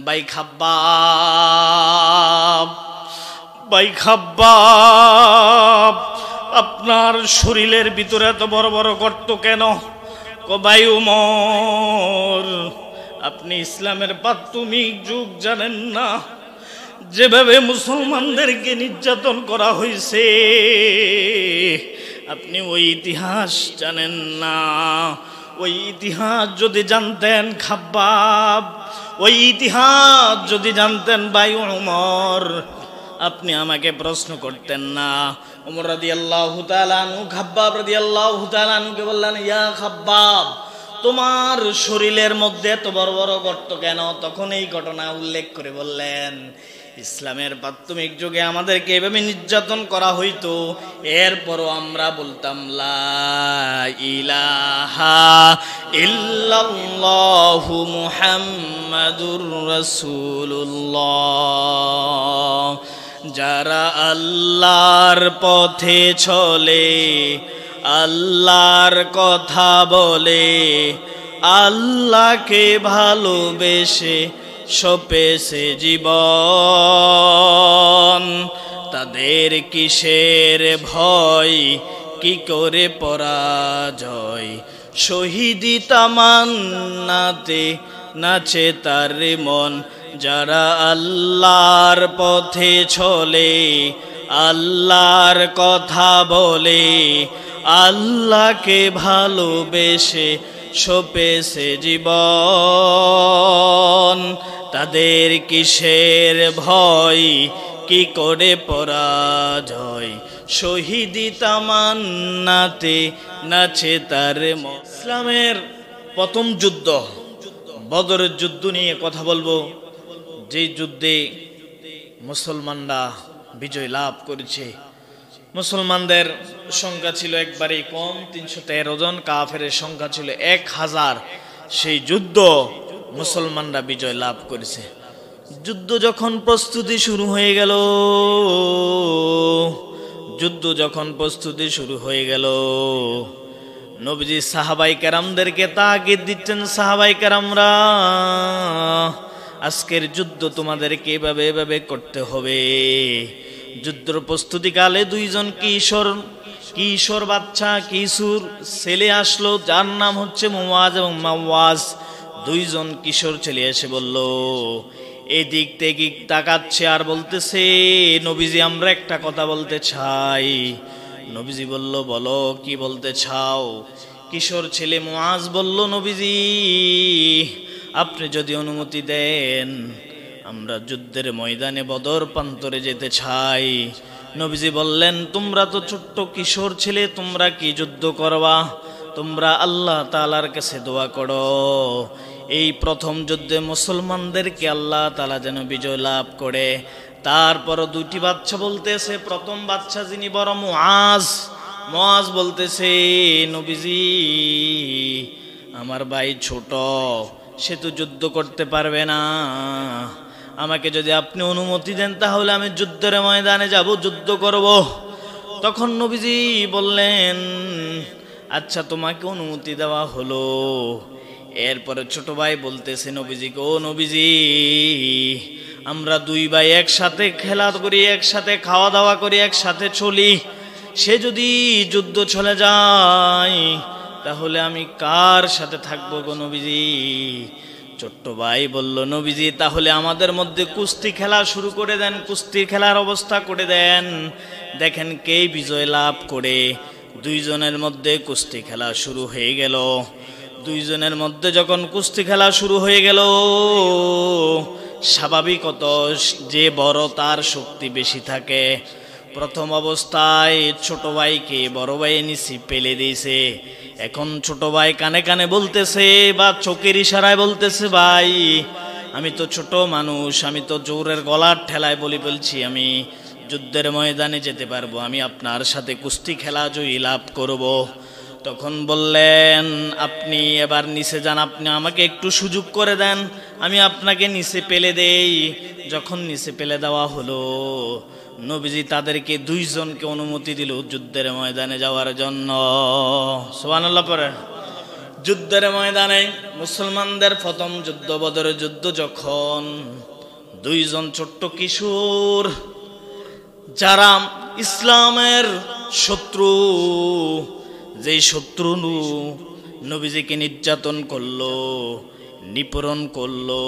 ভাই খাব্বাব, ভাই খাব্বাব, আপনার শরীরের ভিতরে এত বড় বড় গর্ত কেন? ভাই উমর, আপনি ইসলামের প্রাথমিক যুগ জানেন না? যেভাবে মুসলমানদেরকে নির্যাতন করা হয়েছে আপনি ওই ইতিহাস জানেন না। ওই ইতিহাস যদি জানতেন খাব্বাব, ওই ইতিহাস যদি জানতেন ভাই উমর, আপনি আমাকে প্রশ্ন করতেন না। উমর রাদিয়াল্লাহু তাআলা আনহু খাব্বাব রাদিয়াল্লাহু তাআলা আনহুকে বললেন, ইয়া খাব্বাব, তোমার শরীরের মধ্যে এত বড় বড় গর্ত কেন? তখন এই ঘটনা উল্লেখ করে বললেন, ইসলামের প্রাথমিক যুগে আমাদেরকে এভাবে নির্যাতন করা হইতো, এরপরও আমরা বলতাম লা ইলাহা ইল্লাল্লাহু মুহাম্মাদুর রাসূলুল্লাহ। যারা আল্লাহর পথে চলে, আল্লাহর কথা বলে, আল্লাহকে ভালোবেসে সপেছে জীবন, তাদের কিসের ভয়, কি করে পরাজয়? শহীদি তামান্নাতে নাচে তার মন। যারা আল্লাহর পথে চলে, আল্লাহর কথা বলে, আল্লাহকে ভালোবেসে সপেছে জীবন, তাদের কিসের ভয়, কি করে পরাজয়? শহীদি তামান্নাতে নাচে তার মন। ইসলামের প্রথম যুদ্ধ বদরের যুদ্ধ নিয়ে কথা বলবো, যে যুদ্ধে মুসলমানরা বিজয় লাভ করেছে। মুসলমানদের সংখ্যা ছিল একবারেই কম, 313 জন, কাফের সংখ্যা ছিল 1000। সেই যুদ্ধ মুসলমানরা বিজয় লাভ করেছে। যুদ্ধ যখন প্রস্তুতি শুরু হয়ে গেল, যুদ্ধ যখন প্রস্তুতি শুরু হয়ে গেল, নবীজি সাহাবাই কেরামদেরকে তাগিদ দিচ্ছেন, সাহাবাই কেরামরা, আজকের যুদ্ধ তোমাদেরকে এভাবে এভাবে করতে হবে। যুদ্ধের প্রস্তুতিকালে দুইজন কিশোর বাচ্চা, কিশোর ছেলে আসলো, যার নাম হচ্ছে মুআজ এবং মাওয়াজ। দুইজন কিশোর ছেলে এসে বলল, এদিক থেকে তাকাচ্ছে আর বলতেছে, নবীজি আমরা একটা কথা বলতে চাই। নবীজি বলল, বলো কি বলতে চাও? কিশোর ছেলে মুআজ বলল, নবীজি আপনি যদি অনুমতি দেন আমরা যুদ্ধের ময়দানে বদর প্রান্তরে যেতে চাই। নবীজি বললেন, তোমরা তো ছোট্ট কিশোর ছেলে, তোমরা কি যুদ্ধ করবা? তোমরা আল্লাহ তাআলার কাছে দোয়া করো, এই প্রথম যুদ্ধে মুসলমানদেরকে আল্লাহ তাআলা যেন বিজয় লাভ করে। তারপর দুটি বাচ্চা বলতেছে, প্রথম বাচ্চা যিনি বড় মুআজ বলতেছে, নবীজি আমার ভাই ছোট, সে তো যুদ্ধ করতে পারবে না, আমাকে যদি আপনি অনুমতি দেন তাহলে আমি যুদ্ধের ময়দানে যাব, যুদ্ধ করব। তখন নবীজি বললেন, আচ্ছা তোমাকে অনুমতি দেওয়া হলো। এরপরে ছোট ভাই বলতেছে নবীজিকে, ও নবীজি আমরা দুই ভাই একসাথে খেলা করি, একসাথে খাওয়া দাওয়া করি, একসাথে চলি, সে যদি যুদ্ধ চলে যায় তাহলে আমি কার সাথে থাকবো গো নবীজি? ছোট্ট ভাই বলল, নবীজি তাহলে আমাদের মধ্যে কুস্তি খেলা শুরু করে দেন, কুস্তি খেলার অবস্থা করে দেন, দেখেন কে বিজয় লাভ করে। দুইজনের মধ্যে কুস্তি খেলা শুরু হয়ে গেল। দুইজনের মধ্যে যখন কুস্তি খেলা শুরু হয়ে গেল, স্বাভাবিকত যে বড় তার শক্তি বেশি থাকে। প্রথম অবস্থায় ছোট ভাইকে বড় ভাই নিচে পেলে দিয়েছে। এখন ছোট ভাই কানে কানে বলতেছে বা চোখের ইশারায় বলতেছে, ভাই আমি তো ছোট মানুষ, আমি তো জোরের গলার ঠেলায় বলি বলছি আমি যুদ্ধের ময়দানে যেতে পারবো, আমি আপনার সাথে কুস্তি খেলা জয়ী লাভ করব। তখন বললেন, আপনি এবার নিচে যান, আপনি আমাকে একটু সুযোগ করে দেন, আমি আপনাকে নিচে পেলে দেই। যখন নিচে পেলে দেওয়া হলো, নবীজি তাদেরকে দুইজনকে অনুমতি দিল যুদ্ধের ময়দানে যাওয়ার জন্য। সুবহানাল্লাহ পড়ে। যুদ্ধের ময়দানে মুসলমানদের প্রথম যুদ্ধ বদরের যুদ্ধ, যখন দুইজন ছোট্ট কিশোর যারা ইসলামের শত্রু, যেই শত্রু নবীজিকে নির্যাতন করলো, নিপীড়ন করলো,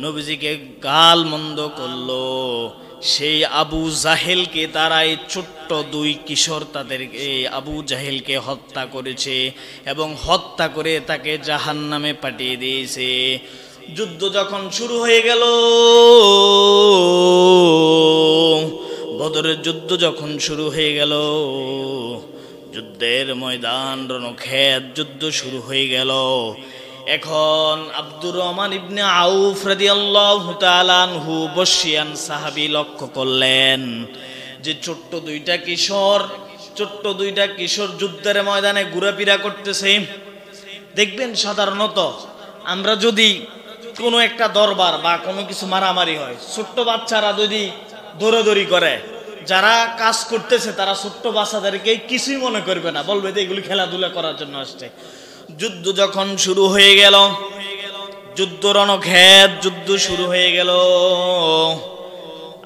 নবীজিকে গাল মন্দ করলো, সেই আবু জাহেলকে তারা, এই ছোট্ট দুই কিশোর তাদেরকে আবু জাহেলকে হত্যা করেছে এবং হত্যা করে তাকে জাহান্নামে পাঠিয়ে দিয়েছে। যুদ্ধ যখন শুরু হয়ে গেল, বদরের যুদ্ধ যখন শুরু হয়ে গেল, যুদ্ধের ময়দান রণক্ষেত, যুদ্ধ শুরু হয়ে গেল। এখন আব্দুর রহমান ইবনে আউফ রাদিয়াল্লাহু তাআলা আনহু বশিয়ান সাহাবী লক্ষ্য করলেন যে ছোট্ট দুইটা কিশোর যুদ্ধের ময়দানে ঘোরাফেরা করতেছে। দেখবেন সাধারণত আমরা যদি কোনো একটা দরবার বা কোনো কিছু মারামারি হয়, ছোট্ট বাচ্চারা যদি দৌড়াদৌড়ি করে, যারা কাজ করতেছে তারা ছোট্ট বাচ্চাদেরকে কিছুই মনে করবে না, বলবে যে এগুলি খেলাধুলা করার জন্য আসছে। যুদ্ধ যখন শুরু হয়ে গেল, যুদ্ধ রণক্ষেত, যুদ্ধ শুরু হয়ে গেল,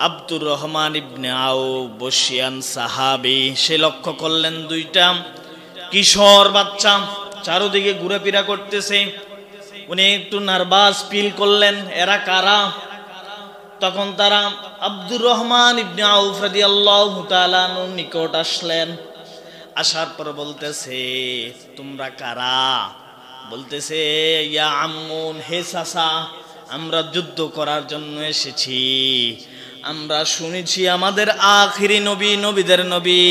আব্দুর রহমান ইবনে আউফ বশিয়ান সাহাবী সে লক্ষ্য করলেন দুইটা কিশোর বাচ্চা চারদিকে ঘোরাফেরা করতেছে। উনি একটু নার্ভাস ফিল করলেন, এরা কারা? তখন তারা আব্দুর রহমান ইবনে আউফ রাদিয়াল্লাহু তাআলা আনহুর নিকট আসলেন। আসার পর বলতেছে, তোমরা কারা? বলতেছে, ইয়া আম্মুন, হে চাচা, আমরা যুদ্ধ করার জন্য এসেছি। আমরা শুনেছি আমাদের আখিরি নবী, নবীদের নবী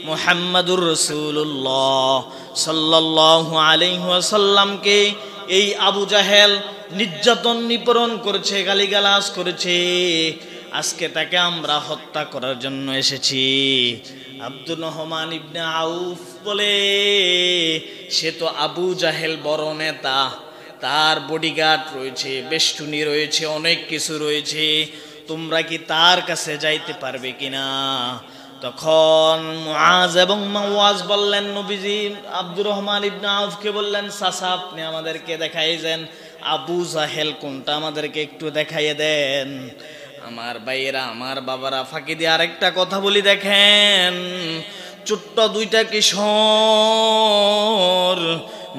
মুহাম্মাদুর রাসূলুল্লাহ সাল্লাল্লাহু আলাইহি ওয়াসাল্লামকে এই আবু জাহেল নির্যাতন নিপীড়ন করেছে, গালিগালাজ করেছে। আজকে তাকে আমরা হত্যা করার জন্য এসেছি। আব্দুর রহমান ইবনে আউফ বলে, সে তো আবু জাহেল বড় নেতা, তার বডিগার্ড রয়েছে, বেষ্টনী রয়েছে, অনেক কিছু রয়েছে, তোমরা কি তার কাছে যাইতে পারবে কিনা? তখন মুআজ এবং মাওয়াজ বললেন, নবীজি আব্দুর রহমান ইবনে আউফকে বললেন, চাচা আপনি আমাদেরকে দেখাই দেন আবু জাহেল কোনটা, আমাদেরকে একটু দেখাইয়ে দেন। আমার ভাইয়েরা, আমার বাবারা, ফাঁকি দিয়ে আরেকটা কথা বলি, দেখেন ছোট্ট দুইটা কিশোর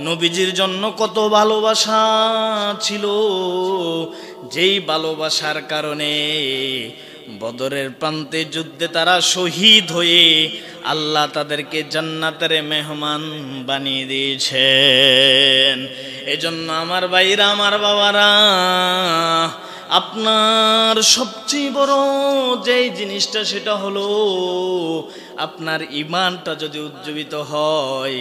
নবীজির জন্য কত ভালোবাসা ছিল, যেই ভালোবাসার কারণে বদরের প্রান্তে যুদ্ধে তারা শহীদ হয়ে আল্লাহ তাদেরকে জান্নাতের মেহমান বানিয়ে দিয়েছেন। এজন্য আমার ভাইরা, আমার বাবারা, আপনার সবচেয়ে বড় যেই জিনিসটা সেটা হলো আপনার ঈমানটা যদি উজ্জীবিত হয়,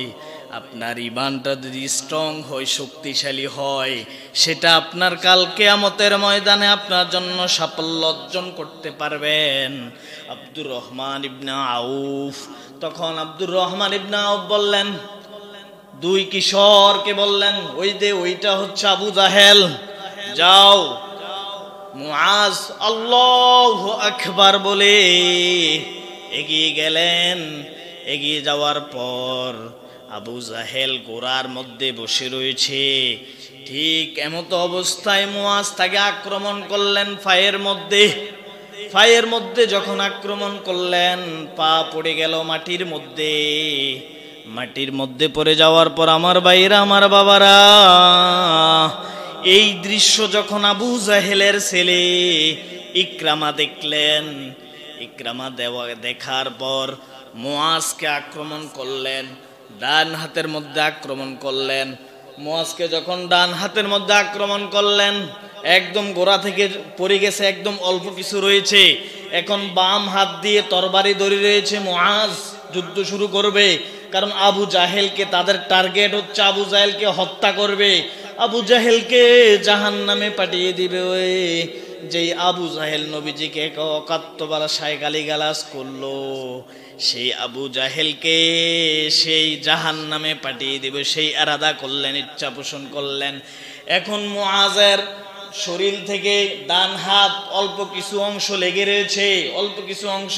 আপনার ঈমানটা যদি স্ট্রং হয়, শক্তিশালী হয়, সেটা আপনার কাল কিয়ামতের ময়দানে আপনার জন্য সাফল্য অর্জন করতে পারবেন। আব্দুর রহমান ইবনে আউফ, তখন আব্দুর রহমান ইবনে আউফ বললেন, দুই কিশোরকে বললেন, ওই যে ওইটা হচ্ছে আবু জাহেল, যাও। মুআজ আল্লাহু আকবার বলে এগিয়ে গেলেন। এগিয়ে যাওয়ার পর আবু জাহেল ঘোড়ার মধ্যে বসে রয়েছে। ঠিক এমতো অবস্থায় মুআজ তাকে আক্রমণ করলেন পায়ের মধ্যে যখন আক্রমণ করলেন, পা পড়ে গেল মাটির মধ্যে পড়ে যাওয়ার পর আমার ভাইরা, আমার বাবারা, এই দৃশ্য যখন আবু জাহেলের ছেলে ইকরামা দেখলেন, ইকরামা দেখার পর মুআজকে আক্রমণ করলেন, ডান হাতের মধ্যে আক্রমণ করলেন। মুআজকে যখন ডান হাতের মধ্যে আক্রমণ করলেন, একদম গোড়া থেকে পড়ে গেছে, একদম অল্প কিছু রয়েছে। এখন বাম হাত দিয়ে তরবারি ধরে রয়েছে। মুআজ যুদ্ধ শুরু করবে, কারণ আবু জাহেলকে, তাদের টার্গেট হচ্ছে আবু জাহেলকে হত্যা করবে, আবু জাহেলকে জাহান্নামে পাঠিয়ে দিবে। ওই যেই আবু জাহেল নবীজিকে অকাত্য ভাষায় গালিগালাজ করলো, সেই আবু জাহেলকে সেই জাহান্নামে পাঠিয়ে দিবে, সেই ইরাদা করলেন, ইচ্ছা পোষণ করলেন। এখন মুআজের শরীর থেকে ডান হাত অল্প কিছু অংশ লেগে রয়েছে, অল্প কিছু অংশ।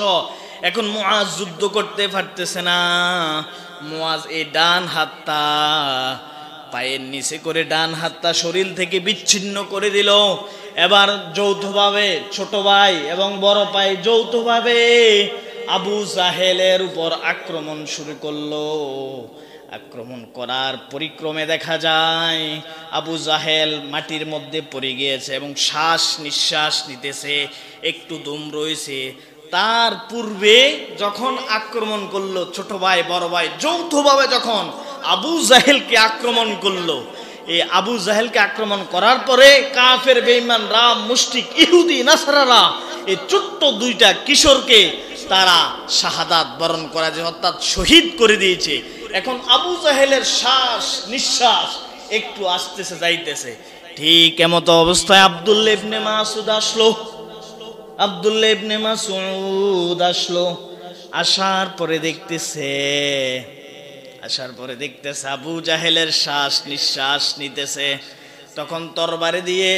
এখন মুআজ যুদ্ধ করতে পারতেছে না। মুআজ এই ডান হাতটা পায়ের নিচে করে ডান হাতটা শরীর থেকে বিচ্ছিন্ন করে দিল। এবার যৌথভাবে ছোট ভাই এবং বড় ভাই যৌথভাবে আবু জাহেলের উপর আক্রমণ শুরু করলো। আক্রমণ করার পরিক্রমে দেখা যায় আবু জাহেল মাটির মধ্যে পড়ে গিয়েছে এবং শ্বাস নিঃশ্বাস নিতেছে, একটু দম রয়েছে। তার পূর্বে যখন আক্রমণ করলো ছোট ভাই বড় ভাই যৌথভাবে যখন আবু জাহেলকে আক্রমণ করলো, এই আবু জাহেলকে আক্রমণ করার পরে কাফের বেঈমান রাম মুশরিক ইহুদি নাসারারা এই ছোট্ট দুইটা কিশোরকে তারা শাহাদাত বরণ করা যে অর্থাৎ শহীদ করে দিয়েছে। এখন আবু জাহেলের শ্বাস নিঃশ্বাস একটু আসতেছে যাইতেছে। ঠিক এমত অবস্থায় আব্দুল্লাহ ইবনে মাসউদ আসলো। আব্দুল্লাহ ইবনে মাসউদ আসলো। আসার পরে দেখতেছে আবু জাহেলের শ্বাস নিঃশ্বাস নিতেছে। তখন তরবারি দিয়ে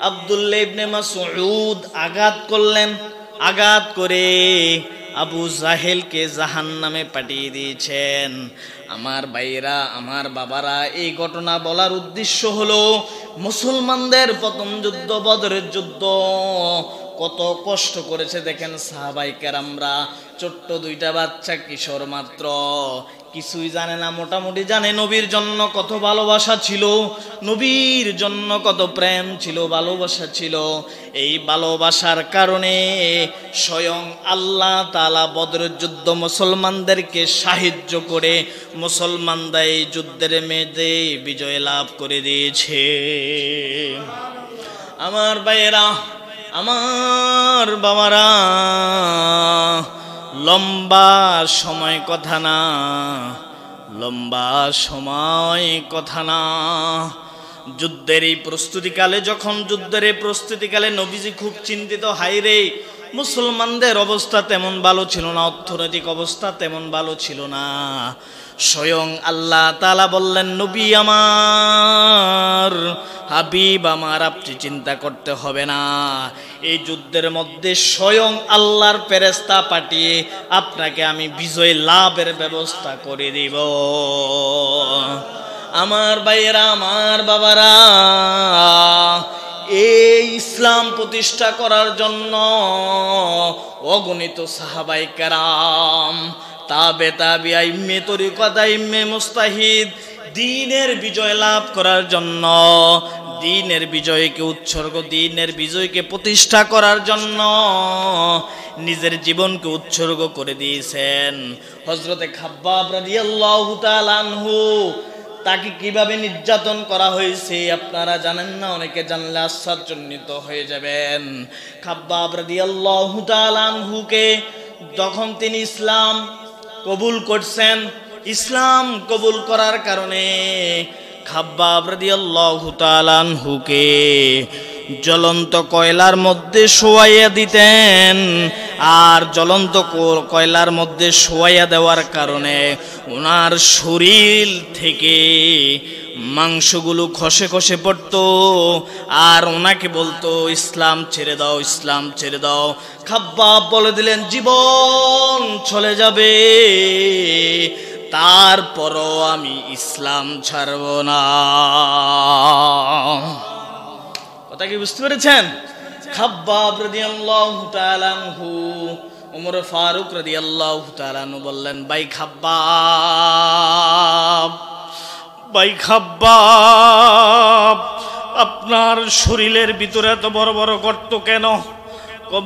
আব্দুল্লাহ ইবনে মাসউদ আঘাত করলেন। আঘাত করে আবু জাহেলকে জাহান্নামে পাঠিয়ে দিয়েছেন। আমার ভাইরা, আমার বাবারা, এই ঘটনা বলার উদ্দেশ্য হলো মুসলমানদের প্রথম যুদ্ধ বদরের যুদ্ধ কত কষ্ট করেছে দেখেন সাহাবায়ে কেরামরা। ছোট্ট দুইটা বাচ্চা কিশোর মাত্র, কিছুই জানে না, মোটামুটি জানে নবীর জন্য কত ভালোবাসা ছিল, নবীর জন্য কত প্রেম ছিল, ভালোবাসা ছিল। এই ভালোবাসার কারণে স্বয়ং আল্লাহ তাআলা বদরের যুদ্ধ মুসলমানদেরকে সাহায্য করে মুসলমানরা এই যুদ্ধের মেয়েদে বিজয় লাভ করে দিয়েছে। আমার ভাইয়েরা, আমার বাবারা, লম্বা সময় কথা না, লম্বা সময় কথা না। যুদ্ধের এই প্রস্তুতিকালে নবীজি খুব চিন্তিত, হায়রে মুসলমানদের অবস্থা তেমন ভালো ছিল না, অর্থনৈতিক অবস্থা তেমন ভালো ছিল না। স্বয়ং আল্লাহ তাআলা বললেন, নবী আমার, হাবিব আমার, আপনি চিন্তা করতে হবে না, এই যুদ্ধের মধ্যে স্বয়ং আল্লাহর ফেরেশতা পাঠিয়ে আপনাকে আমি বিজয় লাভের ব্যবস্থা করে দিব। আমার ভাইয়েরা, আমার বাবারা, এই ইসলাম প্রতিষ্ঠা করার জন্য অগণিত সাহাবায়ে কেরাম, তাবে তাবিঈন, ইম্মে তরিকত, ইম্মে মুস্তাহিদ দ্বীনের বিজয় লাভ করার জন্য, দ্বীনের বিজয়কে উৎসর্গ, দ্বীনের বিজয়কে প্রতিষ্ঠা করার জন্য নিজের জীবনকে উৎসর্গ করে দিয়েছেন। হযরতে খাব্বাব রাদিয়াল্লাহু তাআলা আনহু, তাকে কিভাবে নির্যাতন করা হয়েছে আপনারা জানেন না, অনেকে জানলে আশ্চর্যান্বিত হয়ে যাবেন। খাব্বাব রাদিয়াল্লাহু তাআলা আনহুকে যখন তিনি ইসলাম কবুল করছেন, ইসলাম কবুল করার কারণে খাব্বাব রাদিয়াল্লাহু তাআলা আনহুকে জ্বলন্ত কয়লার মধ্যে শোয়াইয়া দিতেন। আর জ্বলন্ত কয়লার মধ্যে শোয়াইয়া দেওয়ার কারণে ওনার শরীর থেকে মাংসগুলো খসে খসে পড়তো আর ওনাকে বলতো, ইসলাম ছেড়ে দাও, ইসলাম ছেড়ে দাও। খাব্বাব বলে দিলেন, জীবন চলে যাবে, তারপরও আমি ইসলাম ছাড়ব না। কথা কি বুঝতে পেরেছেন? খাব্বাব রাদিয়াল্লাহু তাআলা আনহু, ওমর ফারুক রাদিয়াল্লাহু তাআলা আনহু বললেন, ভাই খাব্বাব, ভাই খাব্বাব, আপনার শরীরের ভিতরে এত বড় বড় গর্ত কেন?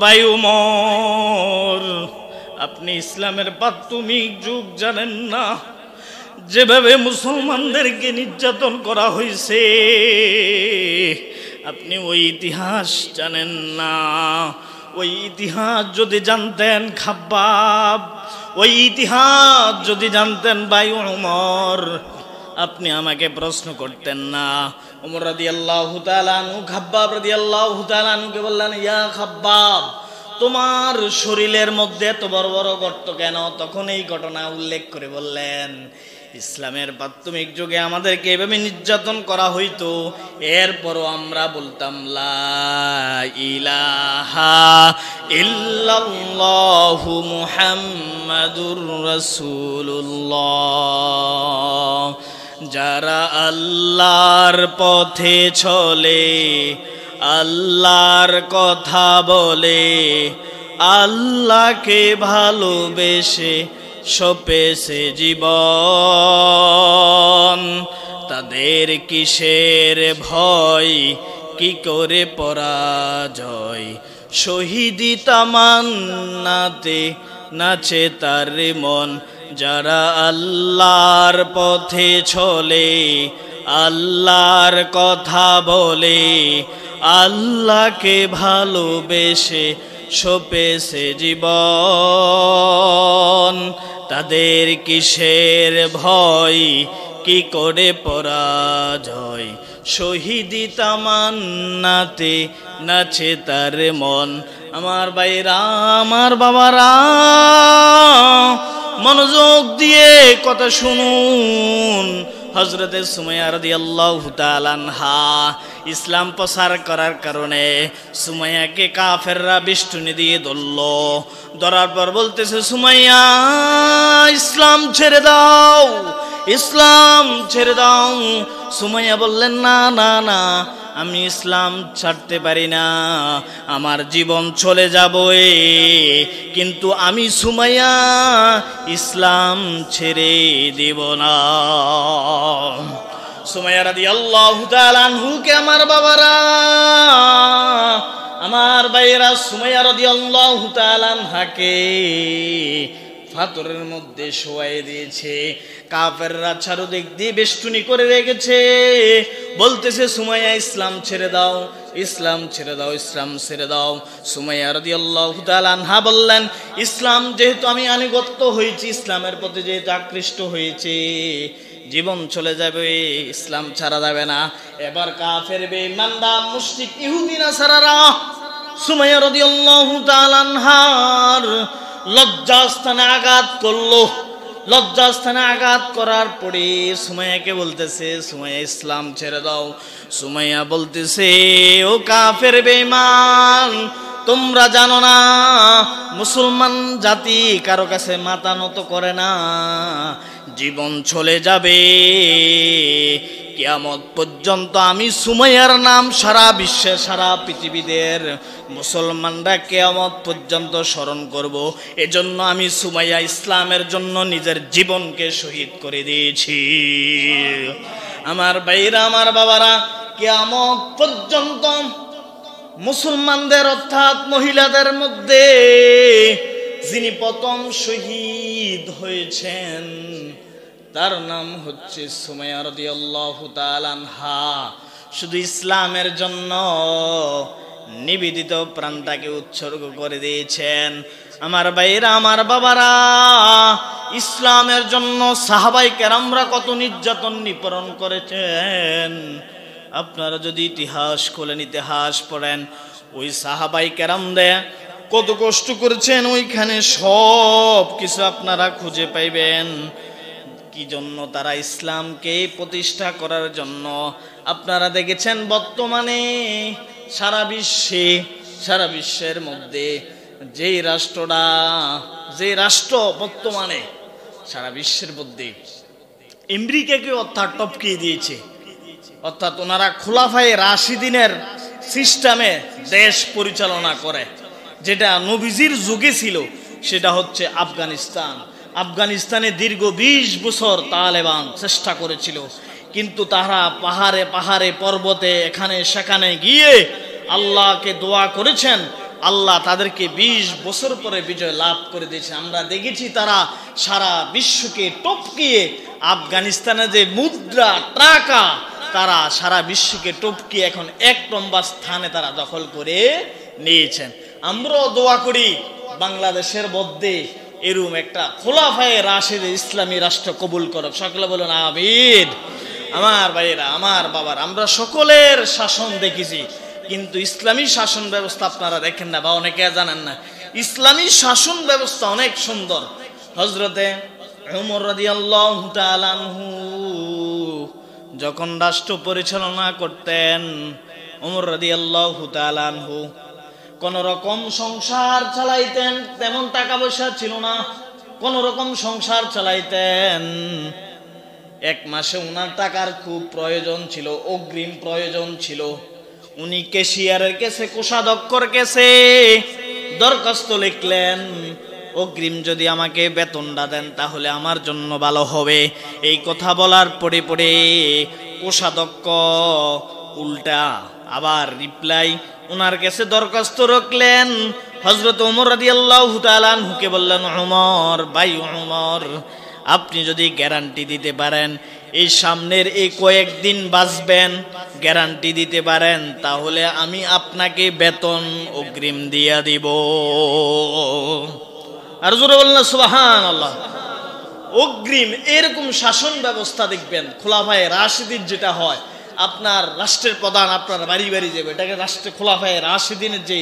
ভাই ওমর, আপনি ইসলামের প্রাথমিক যুগ জানেন না, যেভাবে মুসলমানদেরকে নির্যাতন করা হয়েছে, আপনি ওই ইতিহাস জানেন না। ওই ইতিহাস যদি জানতেন খাব্বাব, ওই ইতিহাস যদি জানতেন ভাই ওমর, আপনি আমাকে প্রশ্ন করতেন না। ওমর রাদিয়াল্লাহু তাআলা আনহু খাব্বাব রাদিয়াল্লাহু তাআলা আনহুকে বললেন, ইয়া খাব্বাব, তোমার শরীরের মধ্যে এত বড় বড় গর্ত কেন? তখন এই ঘটনা উল্লেখ করে বললেন, ইসলামের প্রাথমিক যুগে আমাদেরকে এভাবে নির্যাতন করা হইতো, এরপরও আমরা বলতাম লা ইলাহা ইল্লাল্লাহু মুহাম্মাদুর রাসূলুল্লাহ, যারা আল্লাহর পথে চলে, আল্লাহর কথা বলে, আল্লাহকে ভালোবেসে সপেছে জীবন, তাদের কিসের ভয়, কি করে পরাজয়, শহীদি তামান্নাতে নাচে তার মন। যারা আল্লাহর পথে চলে, আল্লাহর কথা বলে, আল্লাহকে ভালোবেসে সপেছে জীবন, তাদের কিসের ভয়, কি করে পরাজয়, শহীদি তামান্নাতে নাচে তার মন। আমার ভাইরা, আমার বাবারা, মনোযোগ দিয়ে কথা শুনুন। হযরতে সুমাইয়া রাদিয়াল্লাহু তাআলা আনহা ইসলাম প্রচার করার কারণে সুমাইয়াকে কাফেররা বেষ্টনী দিয়ে ধরার পর বলতেছে, সুমাইয়া ইসলাম ছেড়ে দাও, ইসলাম ছেড়ে দাও। সুমাইয়া বললেন, না না না, আমি ইসলাম ছাড়তে পারি না, আমার জীবন চলে যাবে, কিন্তু আমি সুমাইয়া ইসলাম ছেড়ে দেব না। সুমাইয়া রাদিয়াল্লাহু তাআলা আনহুকে আমার বাবারা, আমার ভাইয়েরা, সুমাইয়া রাদিয়াল্লাহু তাআলা আনহাকে পাথরের মধ্যে শোয়াই দিয়েছে। কাফেররা চারদিক দিয়ে বেষ্টনী করে রেখেছে, বলতেছে, সুমাইয়া ইসলাম ছেড়ে দাও, ইসলাম ছেড়ে দাও, ইসলাম ছেড়ে দাও। সুমাইয়া রাদিয়াল্লাহু তাআলা আনহা বললেন, ইসলাম যেহেতু আমি আনুগত্য হয়েছি, ইসলামের প্রতি যেহেতু আকৃষ্ট হয়েছে, জীবন চলে যাবে, ইসলাম ছাড়া যাবে না। এবার কাফের বেঈমানরা, মুশরিক ইহুদি নাসারারা সুমাইয়া রাদিয়াল্লাহু তাআলা আনহার লজ্জাস্থানে আঘাত করলো। লজ্জাস্থানে আঘাত করার পরে সুমাইয়াকে বলতেছে, সুমাইয়া ইসলাম ছেড়ে দাও। সুমাইয়া বলতেছে, ও কাফের বেঈমান, তোমরা জানো না মুসলমান জাতি কারো কাছে মাথা নত করে না, জীবন চলে যাবে, কিয়ামত পর্যন্ত আমি সুমাইয়ার নাম সারা বিশ্বের, সারা পৃথিবীদের মুসলমানরা কিয়ামত পর্যন্ত স্মরণ করব। এজন্য আমি সুমাইয়া ইসলামের জন্য নিজের জীবনকে শহীদ করে দিয়েছি। আমার ভাইরা, আমার বাবারা, কিয়ামত পর্যন্ত মুসলমানদের অর্থাৎ মহিলাদের মধ্যে যিনি প্রথম শহীদ হয়েছেন তার নাম হচ্ছে সুমাইয়া রাদিয়াল্লাহু তাআলা আনহা। শুধু ইসলামের জন্য নিবেদিত প্রাণটাকে উৎসর্গ করে দিয়েছেন। আমার ভাইরা, আমার বাবারা, ইসলামের জন্য সাহাবায়ে কেরামরা কত নির্যাতন নিপীড়ন করেছেন। আপনারা যদি ইতিহাস খোলেন, ইতিহাস পড়েন, ওই সাহাবায়ে কেরামরা কত কষ্ট করেছেন, ওইখানে সব কিছু আপনারা খুঁজে পাইবেন। কি জন্য? তারা ইসলামকে প্রতিষ্ঠা করার জন্য। আপনারা দেখেছেন বর্তমানে সারা বিশ্বের মধ্যে যে রাষ্ট্র বর্তমানে সারা বিশ্বের মধ্যে আমেরিকাকে অর্থাৎ টপকিয়ে দিয়েছে, অর্থাৎ ওনারা খোলাফায়ে রাশিদিনের সিস্টেমে দেশ পরিচালনা করে, যেটা নবীজির যুগে ছিল, সেটা হচ্ছে আফগানিস্তান। আফগানিস্তানে দীর্ঘ 20 বছর তালেবান চেষ্টা করেছিল, কিন্তু তারা পাহাড়ে পাহাড়ে পর্বতে এখানে সেখানে গিয়ে আল্লাহকে দোয়া করেছেন, আল্লাহ তাদেরকে 20 বছর পরে বিজয় লাভ করে দিয়েছে। আমরা দেখেছি তারা সারা বিশ্বকে টপকিয়ে, আফগানিস্তানে যে মুদ্রা টাকা, তারা সারা বিশ্বকে টপকিয়ে এখন 1 নম্বর স্থানে তারা দখল করে নিয়েছেন। আমরাও দোয়া করি বাংলাদেশের মধ্যে এরকম একটা খোলাফায়ে রাশিদ ইসলামী রাষ্ট্র কবুল করুক। সকলে বলুন আমিন। আমার ভাইয়েরা, আমার বাবার, আমরা সকলের শাসন দেখেছি, কিন্তু ইসলামী শাসন ব্যবস্থা আপনারা দেখেন না বা অনেকে জানেন না। ইসলামী শাসন ব্যবস্থা অনেক সুন্দর। হযরতে ওমর রাদিয়াল্লাহু তাআলা আনহু যখন রাষ্ট্র পরিচালনা করতেন, ওমর রাদিয়াল্লাহু তাআলা আনহু কোন রকম সংসার চালাইতেন, তেমন টাকা পয়সা ছিল না, কোন রকম সংসার চালাইতেন। এক মাসে উনার টাকার খুব প্রয়োজন ছিল, অগ্রিম প্রয়োজন ছিল। উনি ক্যাশিয়ারের কাছে, কোষাধ্যক্ষর কাছে দরখাস্ত লিখলেন, অগ্রিম যদি আমাকে বেতনটা দেন তাহলে আমার জন্য ভালো হবে। এই কথা বলার পরে পরে কোষাধ্যক্ষ উল্টা আবার রিপ্লাই ওনার কাছে দরখাস্ত রাখলেন। হযরত ওমর রাদিয়াল্লাহু তাআলা আনহুকে বললেন, ওমর ভাই ওমর, আপনি যদি গ্যারান্টি দিতে পারেন এই সামনের এই কয়েকদিন বাঁচবেন, গ্যারান্টি দিতে পারেন, তাহলে আমি আপনাকে বেতন অগ্রিম দিয়া দিব। আর জোরে বললেন সুবহানাল্লাহ। অগ্রিম এরকম শাসন ব্যবস্থা দেখবেন খোলাফায়ে রাশিদিন যেটা হয়, আপনার রাষ্ট্রের প্রধান আপনার বাড়ি বাড়ি যাবে, এটাকে রাষ্ট্রে খোলাফায়ে রাশিদিনের যে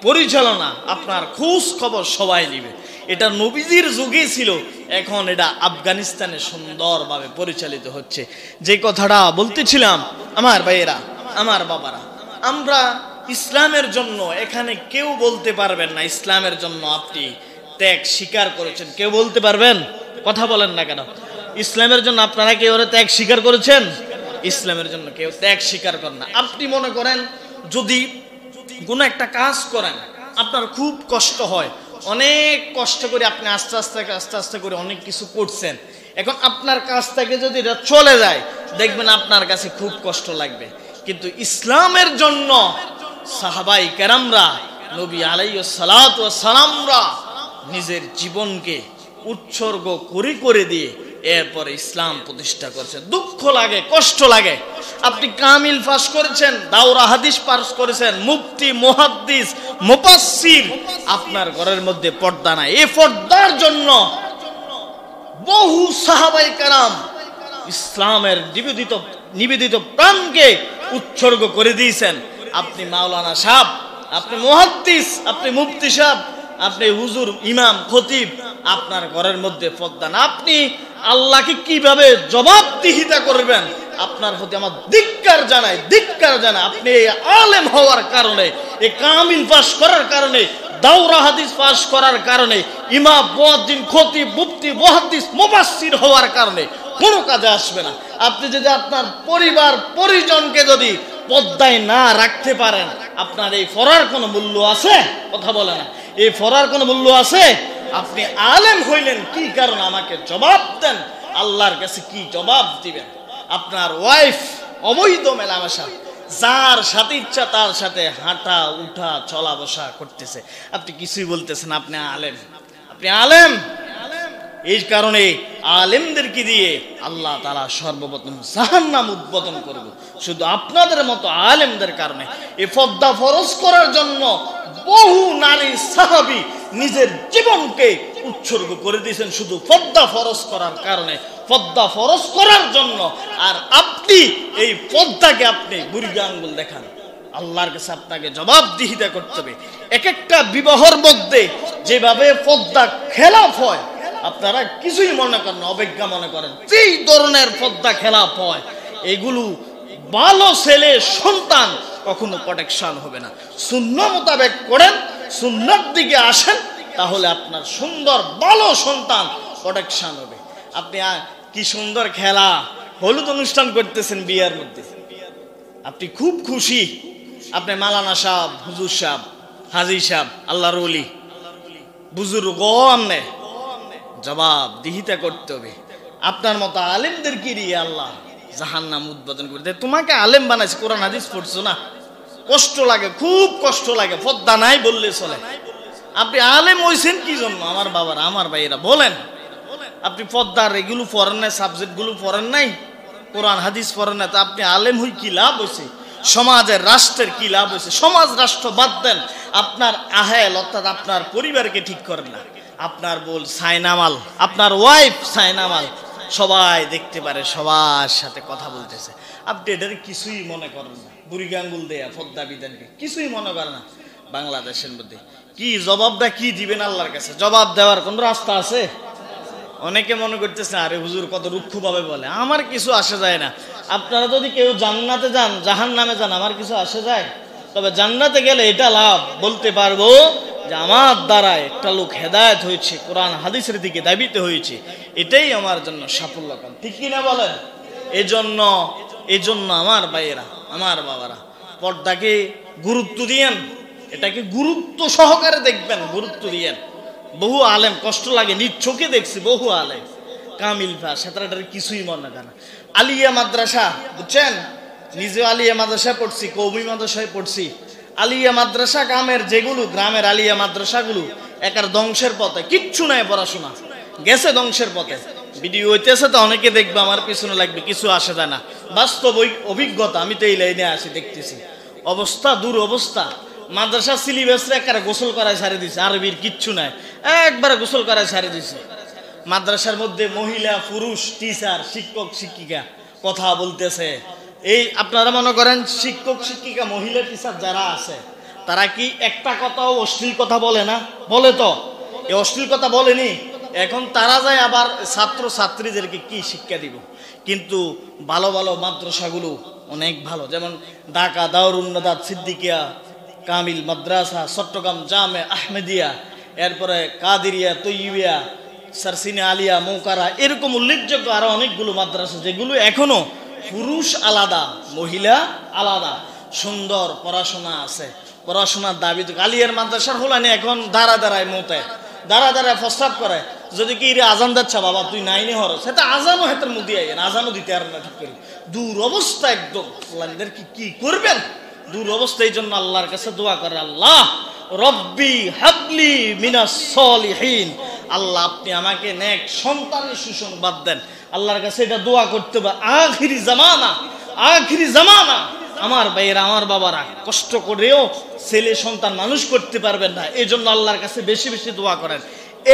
পরিচালনা, আপনার খোঁজ খবর সবাই নেবে। এটা নবীজির যুগে ছিল, এখন এটা আফগানিস্তানে সুন্দরভাবে পরিচালিত হচ্ছে। যে কথাটা বলতেছিলাম আমার ভাইয়েরা, আমার বাবারা, আমরা ইসলামের জন্য এখানে কেউ বলতে পারবেন না ইসলামের জন্য আপনি ত্যাগ স্বীকার করেছেন, কেউ বলতে পারবেন? কথা বলেন না কেন? ইসলামের জন্য আপনারা কেউ ত্যাগ স্বীকার করেছেন? ইসলামের জন্য কেউ ত্যাগ স্বীকার করেন না। আপনি মনে করেন যদি কোনো একটা কাজ করেন, আপনার খুব কষ্ট হয়, অনেক কষ্ট করে আপনি আস্তে আস্তে করে অনেক কিছু করছেন, এখন আপনার কাছ থেকে যদি এটা চলে যায় দেখবেন আপনার কাছে খুব কষ্ট লাগবে। কিন্তু ইসলামের জন্য সাহাবাই কেরামরা, নবী আলাইহিস সালাতু ওয়াস সালামরা নিজের জীবনকে উৎসর্গ করে দিয়ে এরপরে ইসলাম প্রতিষ্ঠা করেছেন। দুঃখ লাগে, কষ্ট লাগে। আপনি কামিল পাস করেছেন, দাওরা হাদিস পাস করেছেন, মুফতি, মুহাদ্দিস, মুফাসসির, আপনার ঘরের মধ্যে পর্দা নাই। এই পর্দার জন্য বহু সাহাবায়ে কেরাম ইসলামের নিবেদিত প্রাণকে উৎসর্গ করে দিয়েছেন। আপনি মাওলানা সাহেব, আপনি মুহাদ্দিস, আপনি মুফতি সাহেব, আপনি হুজুর, ইমাম, খতিব, আপনার ঘরের মধ্যে পর্দা না। আপনি আল্লাহকে কিভাবে জবাবদিহিতা করবেন? আপনার প্রতি আমার ধিক্কার জানাই। আপনি এই আলেম হওয়ার কারণে, এই কামিল পাস করার কারণে, দাওরা হাদিস পাস করার কারণে, ইমাম, মুয়াজ্জিন, খতিব, মুফতি, মুহাদ্দিস, মুফাসসির হওয়ার কারণে কোনো কাজে আসবে না। আপনি যদি আপনার পরিবার পরিজনকে যদি পর্দায় না রাখতে পারেন, আপনার এই ফরার কোনো মূল্য আছে? কথা বলে না, এই ফরার কোনো মূল্য আছে? আপনি আলেম হইলেন কি কারণ? আমাকে জবাব দেন। আল্লাহর কাছে কি জবাব দিবেন? আপনার ওয়াইফ অবৈধ মেলামেশা, যার সাথে ইচ্ছা তার সাথে হাঁটা উঠা চলা বসা করতেছে, আপনি কিছুই বলতেছেন আপনি আলেম। আপনি আলেম। এই কারণে আলেমদেরকে দিয়ে আল্লাহ তাআলা সর্বপ্রথম জাহান্নাম উদ্বোধন করবে, শুধু আপনাদের মতো আলেমদের কারণে। এই পর্দা ফরজ করার জন্য বহু নারী সাহাবী নিজের জীবনকে উৎসর্গ করে দিয়েছেন শুধু পর্দা ফরজ করার কারণে, পর্দা ফরজ করার জন্য। আর আপনি এই পর্দাকে আপনি বুড়ি আঙ্গুল দেখান। আল্লাহর কাছে আপনাকে জবাবদিহিতা করতে হবে। এক একটা বিবাহের মধ্যে যেভাবে পর্দা খেলাফ হয়, আপনারা কিছুই মনে করেন না, অবজ্ঞা মনে করেন। যেই ধরনের পর্দা খেলাফ হয়, এগুলো ভালো ছেলে সন্তান কখনো প্রোটেকশন হবে না। সুন্নাহ মোতাবেক করেন, সুন্নাহর দিকে আসেন, তাহলে আপনার সুন্দর ভালো সন্তান প্রোটেকশন হবে। আপনি কি সুন্দর খেলা, হলুদ অনুষ্ঠান করতেছেন বিয়ার মধ্যে, আপনি খুব খুশি। আপনি মালানা সাহেব, হুজুর সাহেব, হাজি সাহেব, আল্লাহর ওলি, বুজুর্গ, আমনে জবাবদিহিতা করতে হবে। আপনার মতো আলেমদেরকে দিয়ে আল্লাহ জাহান্নাম উদ্বোধন করে দেয়। তোমাকে আলেম বানাইছে, কোরআন হাদিস পড়ছো না, কষ্ট লাগে, খুব কষ্ট লাগে, পর্দা নাই বললে চলে। আপনি আলেম হইছেন কি জন্য? আমার বাবারা, আমার ভাইয়েরা বলেন, আপনি পর্দার এগুলো পড়েন নাই, সাবজেক্টগুলো পড়েন নাই, কোরআন হাদিস পড়েন না, তো আপনি আলেম হই কি লাভ হয়েছে? সমাজের, রাষ্ট্রের কি লাভ হয়েছে? সমাজ রাষ্ট্র বাদ দেন, আপনার আহেল অর্থাৎ আপনার পরিবারকে ঠিক করেন না। আপনার বল সাইনামাল, আপনার ওয়াইফ সাইনামাল, সবাই দেখতে পারে, সবার সাথে কথা বলতেছে, আপনি এটার কিছুই মনে করেন না। বুড়ি আঙ্গুল দেয়া পর্দা বিধানকে কিছুই মনে করেন না। বাংলাদেশের মধ্যে কি জবাবটা কি দিবেন আল্লাহর কাছে? জবাব দেওয়ার কোন রাস্তা আছে? অনেকে মনে করতেছে আরে হুজুর কত রুক্ষভাবে বলে, আমার কিছু আসে যায় না। আপনারা যদি কেউ জান্নাতে যান, জাহান্নামে যান, আমার কিছু আসে যায়? তবে জান্নাতে গেলে এটা লাভ বলতে পারবো, যে আমার দ্বারা একটা লোক হেদায়েত হয়েছে, কোরআন হাদিসের দিকে দাবিতে হয়েছে, এটাই আমার জন্য সাফল্য। ঠিক কিনা বলেন? এজন্য আমার ভাইয়েরা, আমার বাবারা, পর্দাকে গুরুত্ব দিয়েন, এটাকে গুরুত্ব সহকারে দেখবেন, গুরুত্ব দিয়েন। বহু আলেম, কষ্ট লাগে, নিজ চোখে দেখছি বহু আলেম কামিল ফা সেটার কিছুই মনে করে না। আলিয়া মাদ্রাসা, বুঝছেন, নিজে আলিয়া মাদ্রাসা পড়ছি, কওমি মাদ্রাসায় পড়ছি। আলিয়া মাদ্রাসা গ্রামের আলিয়া মাদ্রাসাগুলো একার ধ্বংসের পথে, কিচ্ছু নাই, পড়াশোনা গেছে ধ্বংসের পথে। ভিডিও হইতেছে তো অনেকে দেখবে, আমার পিছনে লাগবে, কিছু আসে যায় না। বাস্তব অভিজ্ঞতা, আমি তো এই লাইনে আসি, দেখতেছি অবস্থা, অবস্থা। মাদ্রাসা সিলেবাসে একারে গোসল করায় ছাড়ে দিছে, আরবির কিচ্ছু নাই, একবারে গোসল করায় ছাড়ে দিছে। মাদ্রাসার মধ্যে মহিলা পুরুষ টিচার, শিক্ষক শিক্ষিকা কথা বলতেছে। এই আপনারা মনে করেন শিক্ষক শিক্ষিকা মহিলা টিচার যারা আছে, তারা কি একটা কথাও অশ্লীল কথা বলে না? বলে তো, এই অশ্লীল কথা বলেনি। এখন তারা যায় আবার ছাত্র ছাত্রীদেরকে কি শিক্ষা দিব? কিন্তু ভালো ভালো মাদ্রাসাগুলো অনেক ভালো, যেমন ঢাকা দারুন নাদাত সিদ্দিকিয়া কামিল মাদ্রাসা, চট্টগ্রাম জামে আহমেদিয়া, এরপরে কাদিরিয়া তৈয়িবিয়া, সারসিনা আলিয়া মৌকারা, এরকম উল্লেখযোগ্য আরো অনেকগুলো মাদ্রাসা, যেগুলো এখনো পুরুষ আলাদা মহিলা আলাদা, সুন্দর পড়াশোনা আছে। পড়াশোনার দাবি তো আলিয়ার মাদ্রাসার হলানি এখন দাঁড়ায় মতে দাঁড়ায় প্রস্তাব করে, যদি কি রে আজান দিচ্ছা বাবা তুই নাইনি হর, সেটা আজানও হাতের মধ্যে আইন, আজানও দিতে আর না, ঠিক করে দূর অবস্থা একদম। কি করবেন? দূর অবস্থা। এই জন্য আল্লাহর কাছে দোয়া করে, আল্লাহ রব্বি হাবলি মিনাস সলিহিন, আল্লাহ আপনি আমাকে নেক সন্তানের সুসংবাদ দেন। আল্লাহর কাছে এটা দোয়া করতে হবে। আখিরি জামানা আমার ভাইয়েরা, আমার বাবারা, কষ্ট করেও ছেলে সন্তান মানুষ করতে পারবেন না, এই জন্য আল্লাহর কাছে বেশি বেশি দোয়া করেন।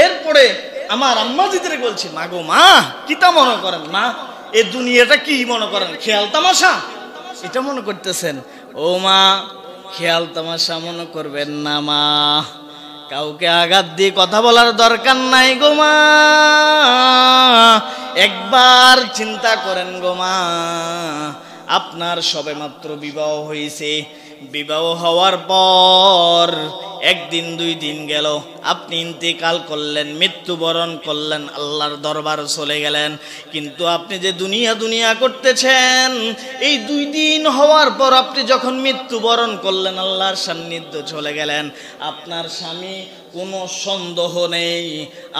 এরপরে আমার আম্মাজিদের বলছি, মা গো মা, কিতা মনে করেন মা, এই দুনিয়াটা কি মনে করেন খেয়াল তামাশা? এটা মনে করতেছেন? ও মা, খেয়াল তামাশা মনে করবেন না মা, কাউকে আঘাত দিয়ে কথা বলার দরকার নাই গো মা, একবার চিন্তা করেন গো মা, আপনার সবেমাত্র বিবাহ হয়েছে, বিবাহ হওয়ার পর একদিন দুই দিন গেল, আপনি ইন্তেকাল করলেন, মৃত্যুবরণ করলেন, আল্লাহর দরবার চলে গেলেন। কিন্তু আপনি যে দুনিয়া করতেছেন, এই 2 দিন হওয়ার পর আপনি যখন মৃত্যুবরণ করলেন, আল্লাহর সান্নিধ্য চলে গেলেন, আপনার স্বামী, কোনো সন্দেহ নেই,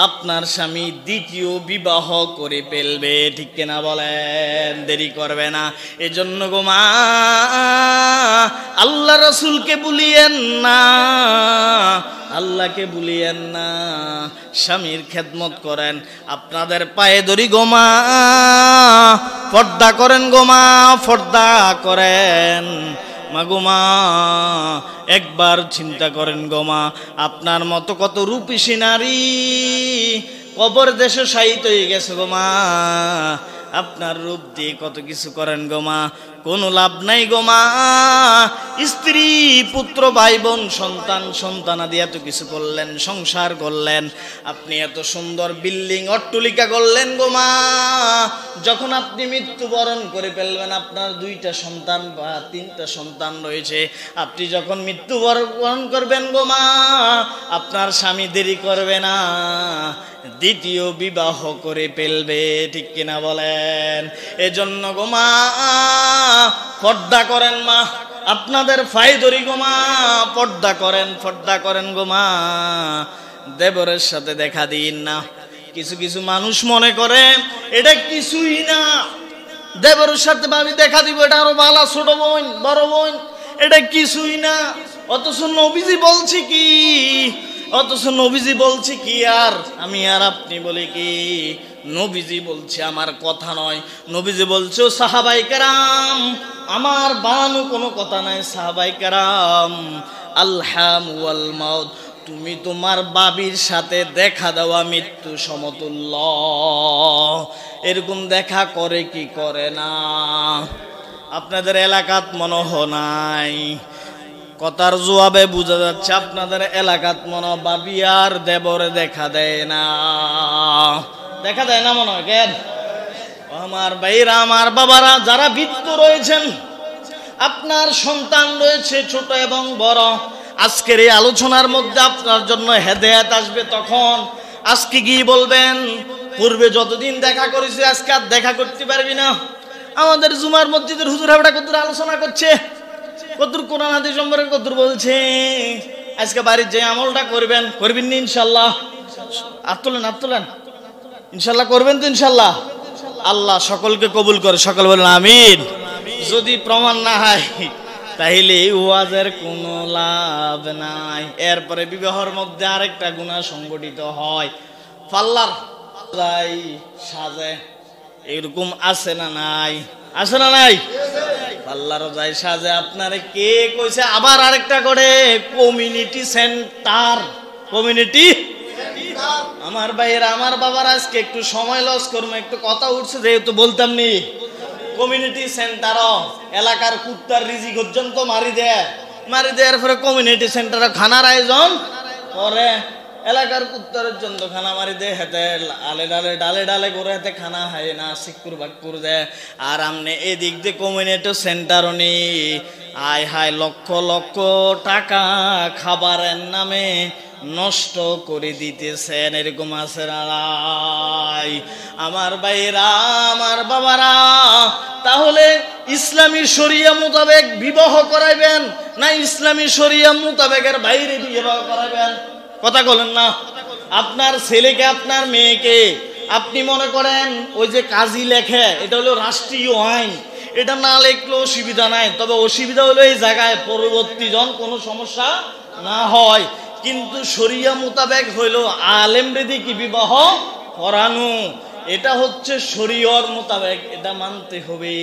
আপনার স্বামী দ্বিতীয় বিবাহ করে ফেলবে। ঠিক কিনা বলেন? দেরি করবে না। এজন্য গো মা, আল্লাহ রাসূলকে ভুলিয়েন না, আল্লাহকে ভুলিয়েন না, স্বামীর খেদমত করেন। আপনাদের পায়ে ধরি গো মা, পর্দা করেন গো মা, পর্দা করেন। মাগো মা, একবার চিন্তা করেন গো মা, আপনার মতো কত রূপসী নারী কবর দেশে শায়িত হয়ে গেছে গো মা, আপনার রূপ দিয়ে কত কিছু করেন গো মা, কোনো লাভ নাই গো মা। স্ত্রী পুত্র ভাই বোন সন্তানাদি এত কিছু করলেন, সংসার করলেন, আপনি এত সুন্দর বিল্ডিং অট্টলিকা করলেন গো মা, যখন আপনি মৃত্যুবরণ করে ফেলবেন, আপনার 2টা সন্তান বা 3টা সন্তান রয়েছে, আপনি যখন মৃত্যুবরণ করবেন গো মা, আপনার স্বামী দেরি করবে না, দ্বিতীয় বিবাহ করে ফেলবে। ঠিক কিনা বলেন? এজন্য গো মা, পর্দা করেন মা, আপনাদের ফাই ধরি গো মা, পর্দা করেন গো মা, দেবরের সাথে দেখা দিন না। কিছু মানুষ মনে করে এটা কিছুই না, দেবরের সাথে আমি দেখা দিব, এটা আরো ভালো, ছোট বোন বড় বোন, এটা কিছুই না। অথচ নবীজি বলছি কি, আর আমি আর আপনি বলি কি? নবীজি বলছে, আমার কথা নয়, নবীজি বলছে, সাহাবায়ে কেরাম, আমার বানানো কোনো কথা নাই, সাহাবায়ে কেরাম, আলহাম ওয়াল মাউত, তুমি তোমার বাবির সাথে দেখা দেওয়া মৃত্যু সমতুল্য। এরকম দেখা করে কি করে না? আপনাদের এলাকাত মনে হয় নাই, কথার জবাবে বোঝা যাচ্ছে আপনাদের এলাকাত মনে বাবি আর দেবরে দেখা দেয় না মনে হয়। কেন? আমার ভাইরা, আমার বাবারা, যারা বৃদ্ধ রয়েছেন, আপনার সন্তান রয়েছে ছোট এবং বড়, আজকের এই আলোচনার মধ্যে আপনার জন্য হেদায়েত আসবে তখন। আজকে কি বলবেন, পূর্বে যতদিন দেখা করেছি আজকে আর দেখা করতে পারবি না। আমাদের জুমার মসজিদের হুজুর হাবড়া কত আলোচনা করছে, কত কোরআন হাদিস সম্পর্কে কত বলছে। আজকে বাড়ির যে আমলটা করবেন, করবেন না ইনশাল্লাহ? হাত তোলেন ইনশাল্লাহ করবেন তো? ইনশাল্লাহ আল্লাহ সকলকে কবুল করে, সকল বলেন আমিন। যদি প্রমাণ না হয় তাহলে এই ওয়াজের কোনো লাভ নাই। এরপরে বিবাহের মধ্যে আরেকটা গুনাহ সংগঠিত হয়, পাল্লার সাজে, এরকম আছে না নাই? আছে না নাই? পাল্লার যায় সাজে। আপনারে কে কইছে? আবার আরেকটা করে কমিউনিটি সেন্টার, কমিউনিটি। আমার ভাইয়েরা, আমার বাবার আজকে একটু সময় লস করবো, একটু কথা উঠছে যেহেতু বলতাম নি। কমিউনিটি সেন্টার এলাকার কুত্তার রিজিক পর্যন্ত মারি দেয়ার পরে কমিউনিটি সেন্টারে খানার আয়োজন করে। এলাকার কুত্তারের জন্য খানা মারি দে, হেতে ডালে ডালে করে হেতে খানা হয় না, সিকুর বাকুর দেয়। আর আমনে এদিক দিয়ে কমিউনিটি সেন্টারও নেই। আয় হায়, লক্ষ লক্ষ টাকা খাবারের নামে নষ্ট করে দিতেছেন। এরকম আছে না? আমার ভাইয়েরা, আমার বাবারা, তাহলে ইসলামী শরিয়া মোতাবেক বিবাহ করাইবেন না ইসলামী শরিয়া মোতাবেকের বাইরে বিবাহ করাইবেন? কথা বলেন না। আপনার ছেলেকে, আপনার মেয়েকে আপনি মনে করেন ওই যে কাজী লেখে, এটা হলো রাষ্ট্রীয় আইন, এটা না লেখলেও অসুবিধা নাই। তবে অসুবিধা হলো এই জায়গায় পরবর্তী জন কোনো সমস্যা না হয়। কিন্তু শরিয়া মোতাবেক হইলো আলেম রেদি কি বিবাহ করানো, এটা হচ্ছে শরীয়র মোতাবেক, এটা মানতে হবে।